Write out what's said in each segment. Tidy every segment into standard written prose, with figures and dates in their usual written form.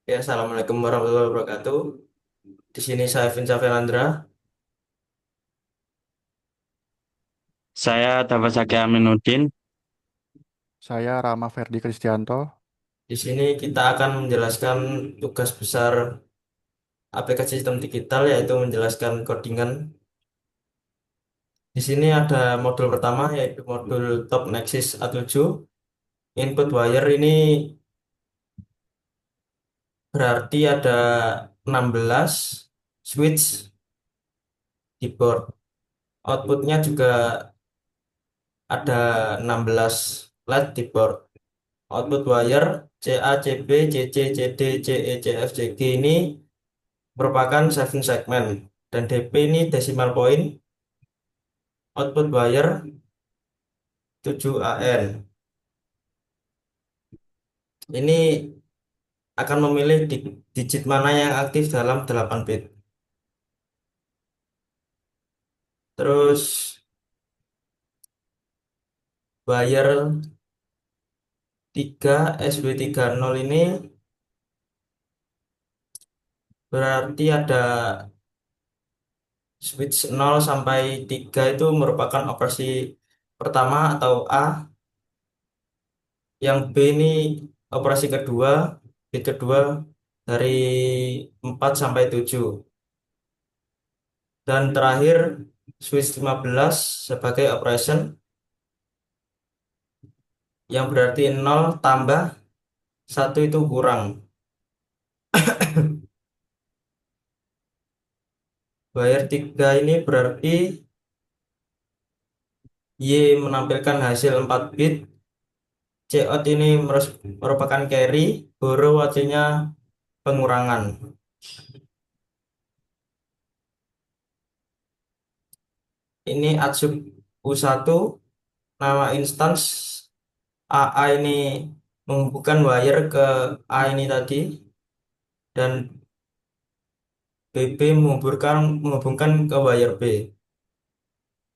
Ya, Assalamualaikum warahmatullahi wabarakatuh. Di sini saya Vinca Velandra. Saya Tafazaki Aminuddin. Saya Rama Ferdi Kristianto. Di sini kita akan menjelaskan tugas besar aplikasi sistem digital, yaitu menjelaskan codingan. Di sini ada modul pertama, yaitu modul Top Nexus A7. Input wire ini berarti ada 16 switch di board. Outputnya juga ada 16 LED di board. Output wire CA, CB, CC, CD, CE, CF, CG ini merupakan 7 segmen dan DP ini decimal point. Output wire 7 AN. Ini akan memilih digit mana yang aktif dalam 8 bit. Terus wire 3 SW30 ini berarti ada switch 0 sampai 3 itu merupakan operasi pertama atau A. Yang B ini operasi kedua, bit kedua dari 4 sampai 7. Dan terakhir switch 15 sebagai operation yang berarti 0 tambah 1 itu kurang. Wire 3 ini berarti Y menampilkan hasil 4 bit. Cout ini merupakan carry, horo artinya pengurangan. Ini adsub U1, nama instance AA ini menghubungkan wire ke A ini tadi, dan BB menghubungkan ke wire B.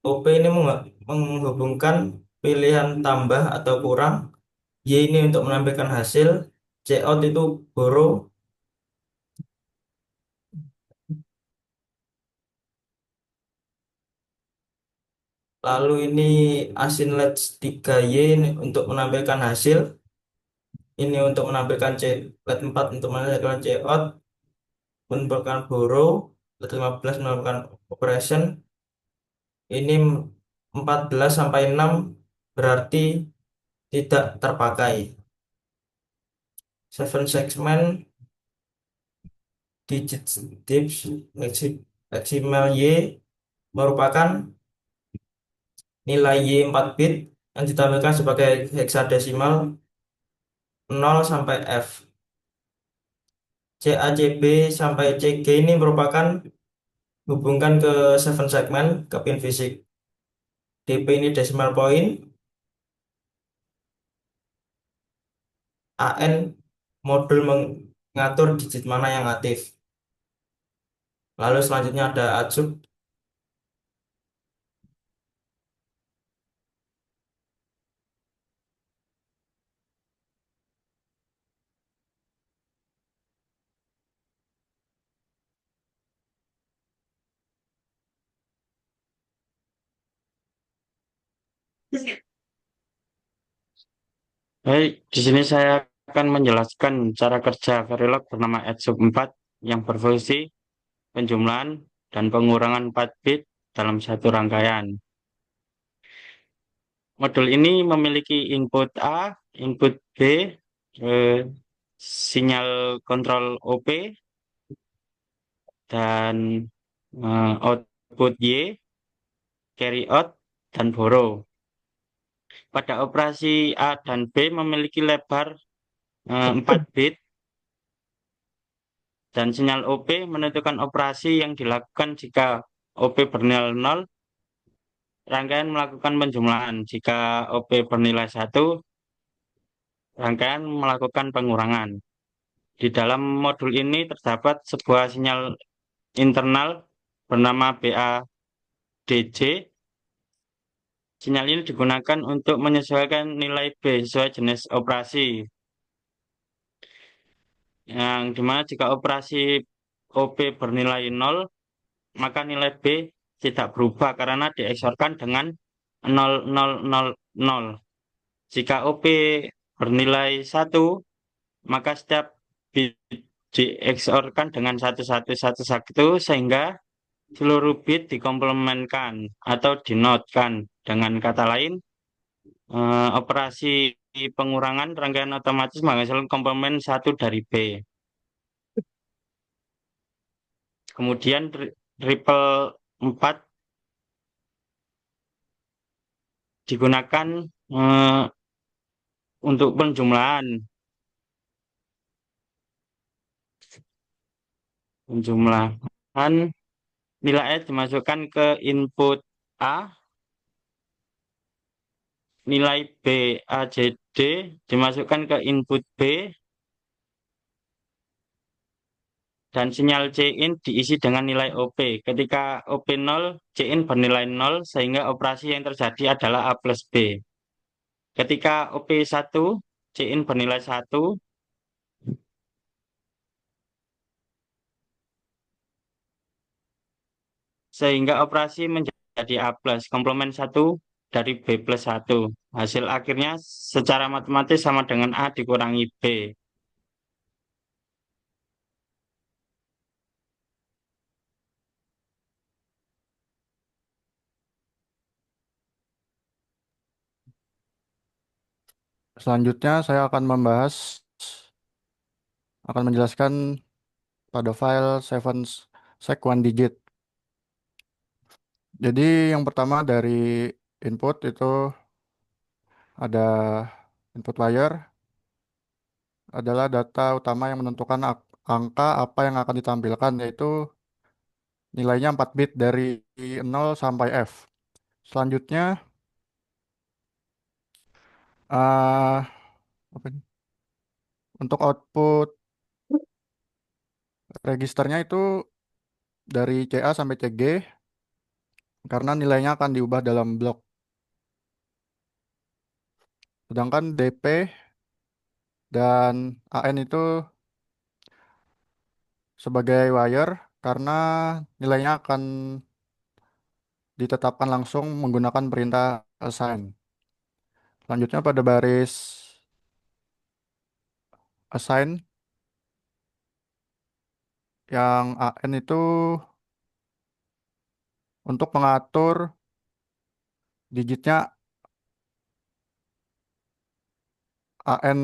OP ini menghubungkan pilihan tambah atau kurang. Y ini untuk menampilkan hasil. Cout itu borrow. Lalu ini asin LED 3Y ini untuk menampilkan hasil. Ini untuk menampilkan LED 4 untuk menampilkan cout. Menampilkan borrow. LED 15 menampilkan operation. Ini 14 sampai 6 berarti tidak terpakai. 7 segmen digit dips maksimal Y merupakan nilai Y 4 bit yang ditampilkan sebagai heksadesimal 0 sampai F. CACB sampai CG ini merupakan hubungkan ke 7 segmen ke pin fisik. DP ini decimal point. AN modul mengatur digit mana yang aktif. Lalu selanjutnya ada adsub. Baik, di sini saya akan menjelaskan cara kerja Verilog bernama Edsub 4 yang berfungsi penjumlahan dan pengurangan 4 bit dalam satu rangkaian. Modul ini memiliki input A, input B, eh, sinyal kontrol OP, dan output Y, carry out, dan borrow. Pada operasi A dan B memiliki lebar 4 bit dan sinyal OP menentukan operasi yang dilakukan jika OP bernilai 0, rangkaian melakukan penjumlahan. Jika OP bernilai 1, rangkaian melakukan pengurangan. Di dalam modul ini terdapat sebuah sinyal internal bernama BADC. Sinyal ini digunakan untuk menyesuaikan nilai B sesuai jenis operasi. yang dimana jika operasi OP bernilai nol, maka nilai B tidak berubah karena dieksorkan dengan 0000. Jika OP bernilai satu, maka setiap bit dieksorkan dengan 1111 sehingga seluruh bit dikomplementkan atau dinotkan. Dengan kata lain, operasi pengurangan rangkaian otomatis menghasilkan komplement satu dari B. Kemudian triple 4 digunakan eh, untuk penjumlahan. Penjumlahan nilai A dimasukkan ke input A, nilai B A J D dimasukkan ke input B, dan sinyal Cin diisi dengan nilai OP. Ketika OP 0, Cin bernilai 0, sehingga operasi yang terjadi adalah A plus B. Ketika OP 1, Cin bernilai 1, sehingga operasi menjadi A plus, komplement 1 dari B plus 1. Hasil akhirnya secara matematis sama dengan A dikurangi B. Selanjutnya saya akan menjelaskan pada file 7 sec 1 digit. Jadi yang pertama dari input itu ada input wire adalah data utama yang menentukan angka apa yang akan ditampilkan, yaitu nilainya 4 bit dari 0 sampai F. Selanjutnya eh apa ini? Untuk output registernya itu dari CA sampai CG karena nilainya akan diubah dalam blok. Sedangkan DP dan AN itu sebagai wire karena nilainya akan ditetapkan langsung menggunakan perintah assign. Selanjutnya pada baris assign yang AN itu untuk mengatur digitnya AN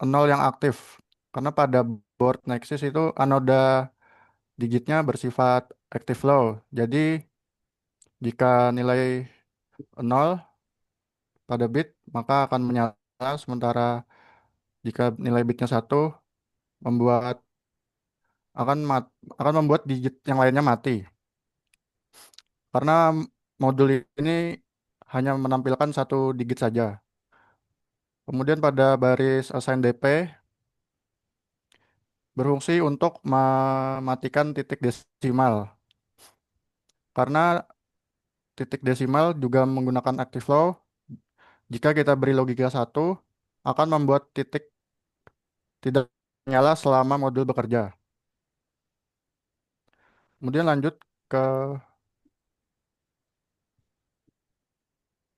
0 yang aktif. Karena pada board Nexus itu anoda digitnya bersifat active low. Jadi jika nilai 0 pada bit maka akan menyala, sementara jika nilai bitnya 1 membuat akan mat- akan membuat digit yang lainnya mati. Karena modul ini hanya menampilkan satu digit saja. Kemudian pada baris assign DP berfungsi untuk mematikan titik desimal. Karena titik desimal juga menggunakan active flow. Jika kita beri logika 1 akan membuat titik tidak nyala selama modul bekerja. Kemudian lanjut ke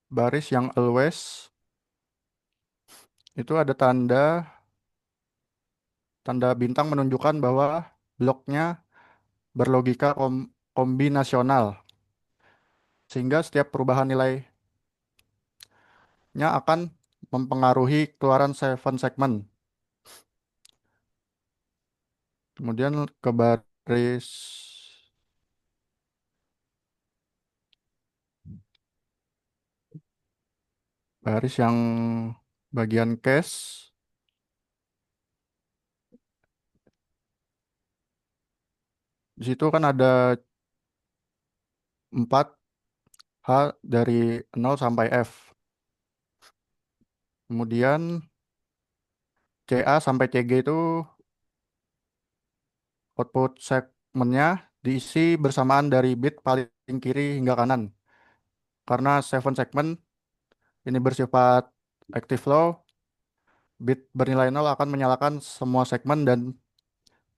baris yang always. Itu ada tanda bintang menunjukkan bahwa bloknya berlogika kombinasional. Sehingga setiap perubahan nilainya akan mempengaruhi keluaran 7 segmen. Kemudian ke baris yang bagian cache. Di situ kan ada 4 H dari 0 sampai F. Kemudian CA sampai CG itu output segmennya diisi bersamaan dari bit paling kiri hingga kanan. Karena 7 segmen ini bersifat active flow, bit bernilai 0 akan menyalakan semua segmen dan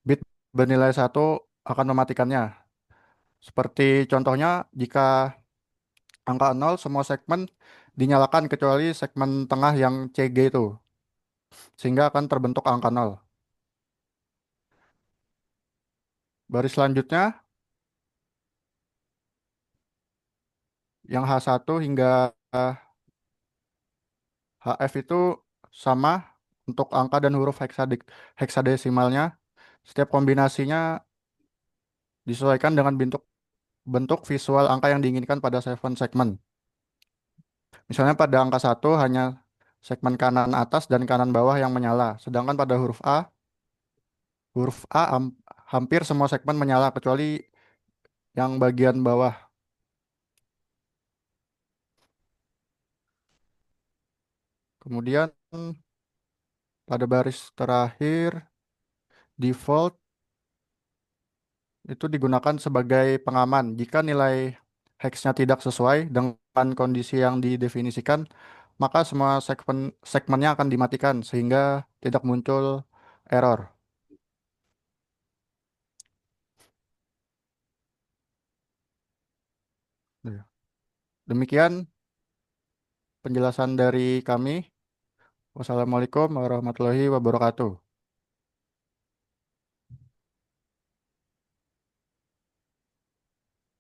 bit bernilai 1 akan mematikannya. Seperti contohnya, jika angka 0, semua segmen dinyalakan kecuali segmen tengah yang CG itu, sehingga akan terbentuk angka 0. Baris selanjutnya, yang H1 hingga HF itu sama untuk angka dan huruf heksadesimalnya. Setiap kombinasinya disesuaikan dengan bentuk bentuk visual angka yang diinginkan pada seven segmen. Misalnya pada angka 1 hanya segmen kanan atas dan kanan bawah yang menyala. Sedangkan pada huruf A hampir semua segmen menyala kecuali yang bagian bawah. Kemudian pada baris terakhir, default itu digunakan sebagai pengaman. Jika nilai hexnya tidak sesuai dengan kondisi yang didefinisikan, maka semua segmennya akan dimatikan sehingga tidak muncul error. Ya. Demikian penjelasan dari kami. Wassalamualaikum warahmatullahi wabarakatuh.